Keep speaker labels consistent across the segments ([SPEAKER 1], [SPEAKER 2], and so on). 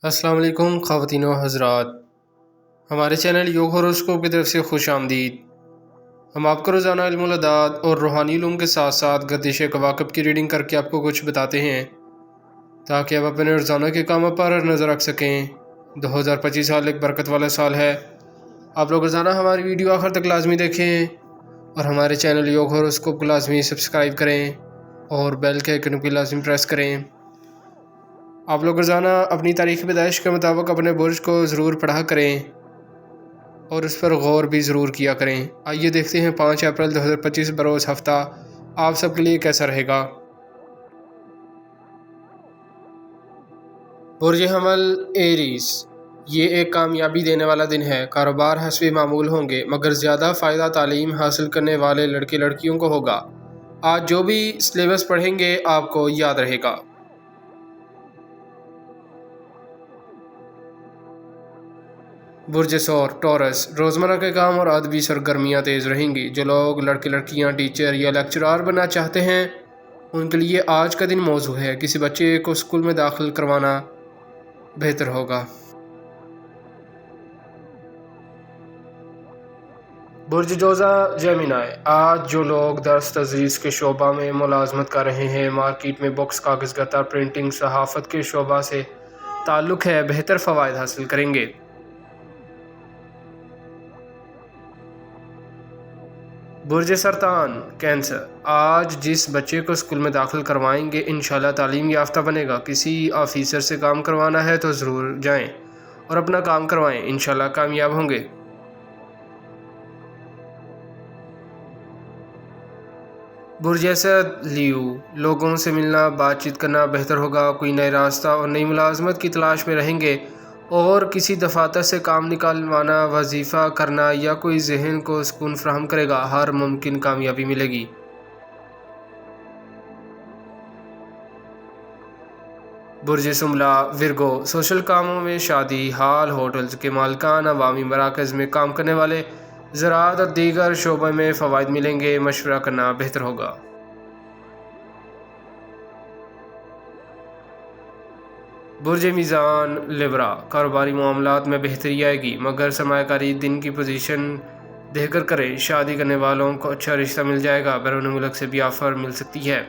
[SPEAKER 1] السلام علیکم خواتین و حضرات، ہمارے چینل یوگ ہوروسکوپ کی طرف سے خوش آمدید۔ ہم آپ کو روزانہ علم العداد اور روحانی علوم کے ساتھ ساتھ گردش کواکب کی ریڈنگ کر کے آپ کو کچھ بتاتے ہیں تاکہ آپ اپنے روزانہ کے کاموں پر نظر رکھ سکیں۔ 2025 سال ایک برکت والا سال ہے۔ آپ لوگ روزانہ ہماری ویڈیو آخر تک لازمی دیکھیں اور ہمارے چینل یوگ ہوروسکوپ کو لازمی سبسکرائب کریں اور بیل کے آئیکن کو لازمی پریس کریں۔ آپ لوگ روزانہ اپنی تاریخ پیدائش کے مطابق اپنے برج کو ضرور پڑھا کریں اور اس پر غور بھی ضرور کیا کریں۔ آئیے دیکھتے ہیں 5 اپریل 2025 بروز ہفتہ آپ سب کے لیے کیسا رہے گا۔ برج حمل ایریز، یہ ایک کامیابی دینے والا دن ہے۔ کاروبار حسب معمول ہوں گے مگر زیادہ فائدہ تعلیم حاصل کرنے والے لڑکے لڑکیوں کو ہوگا۔ آج جو بھی سلیبس پڑھیں گے آپ کو یاد رہے گا۔ برج ثور ٹورس، روزمرہ کے کام اور ادبی سرگرمیاں تیز رہیں گی۔ جو لوگ لڑکے لڑکیاں ٹیچر یا لیکچرار بننا چاہتے ہیں ان کے لیے آج کا دن موزوں ہے۔ کسی بچے کو اسکول میں داخل کروانا بہتر ہوگا۔ برج جوزہ جیمینائی، آج جو لوگ درس تدریس کے شعبہ میں ملازمت کر رہے ہیں، مارکیٹ میں بکس، کاغذ کتر، پرنٹنگ، صحافت کے شعبہ سے تعلق ہے، بہتر فوائد حاصل کریں گے۔ برج سرطان کینسر، آج جس بچے کو اسکول میں داخل کروائیں گے انشاءاللہ تعلیم یافتہ بنے گا۔ کسی آفیسر سے کام کروانا ہے تو ضرور جائیں اور اپنا کام کروائیں، انشاءاللہ کامیاب ہوں گے۔ برج اسد لیو، لوگوں سے ملنا بات چیت کرنا بہتر ہوگا۔ کوئی نئے راستہ اور نئی ملازمت کی تلاش میں رہیں گے اور کسی دفاتر سے کام نکالوانا، وظیفہ کرنا یا کوئی ذہن کو سکون فراہم کرے گا، ہر ممکن کامیابی ملے گی۔ برج شملہ ورگو، سوشل کاموں میں شادی ہال، ہوٹلز کے مالکان، عوامی مراکز میں کام کرنے والے، زراعت اور دیگر شعبوں میں فوائد ملیں گے، مشورہ کرنا بہتر ہوگا۔ برج میزان لیبرا، کاروباری معاملات میں بہتری آئے گی مگر سرمایہ کاری دن کی پوزیشن دیکھ کر کریں۔ شادی کرنے والوں کو اچھا رشتہ مل جائے گا، بیرون ملک سے بھی آفر مل سکتی ہے۔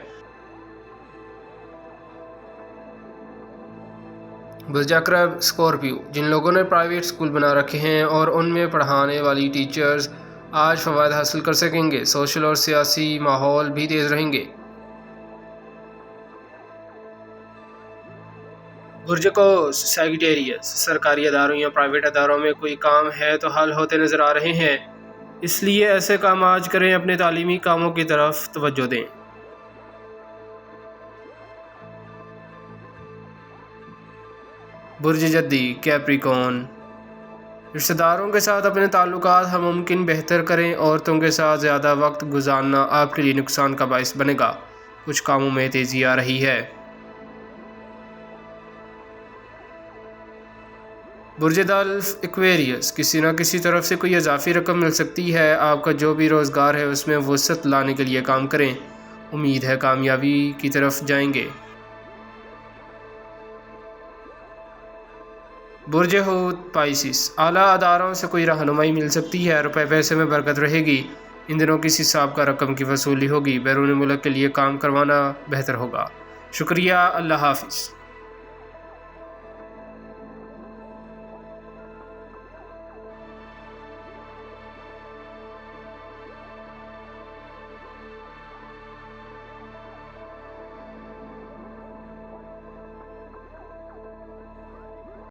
[SPEAKER 1] برج عقرب اسکارپیو، جن لوگوں نے پرائیویٹ اسکول بنا رکھے ہیں اور ان میں پڑھانے والی ٹیچرز آج فوائد حاصل کر سکیں گے، سوشل اور سیاسی ماحول بھی تیز رہیں گے۔ برج قوس سیگیٹیریس، سرکاری اداروں یا پرائیویٹ اداروں میں کوئی کام ہے تو حل ہوتے نظر آ رہے ہیں، اس لیے ایسے کام آج کریں، اپنے تعلیمی کاموں کی طرف توجہ دیں۔ برج جدی کیپریکون، رشتہ داروں کے ساتھ اپنے تعلقات ہر ممکن بہتر کریں، عورتوں کے ساتھ زیادہ وقت گزارنا آپ کے لیے نقصان کا باعث بنے گا، کچھ کاموں میں تیزی آ رہی ہے۔ برج دلف ایکویریس، کسی نہ کسی طرف سے کوئی اضافی رقم مل سکتی ہے، آپ کا جو بھی روزگار ہے اس میں وسعت لانے کے لیے کام کریں، امید ہے کامیابی کی طرف جائیں گے۔ برج حوت پائسس، اعلیٰ اداروں سے کوئی رہنمائی مل سکتی ہے، روپے پیسے میں برکت رہے گی، ان دنوں کسی سابقہ رقم کی وصولی ہوگی، بیرون ملک کے لیے کام کروانا بہتر ہوگا۔ شکریہ، اللہ حافظ۔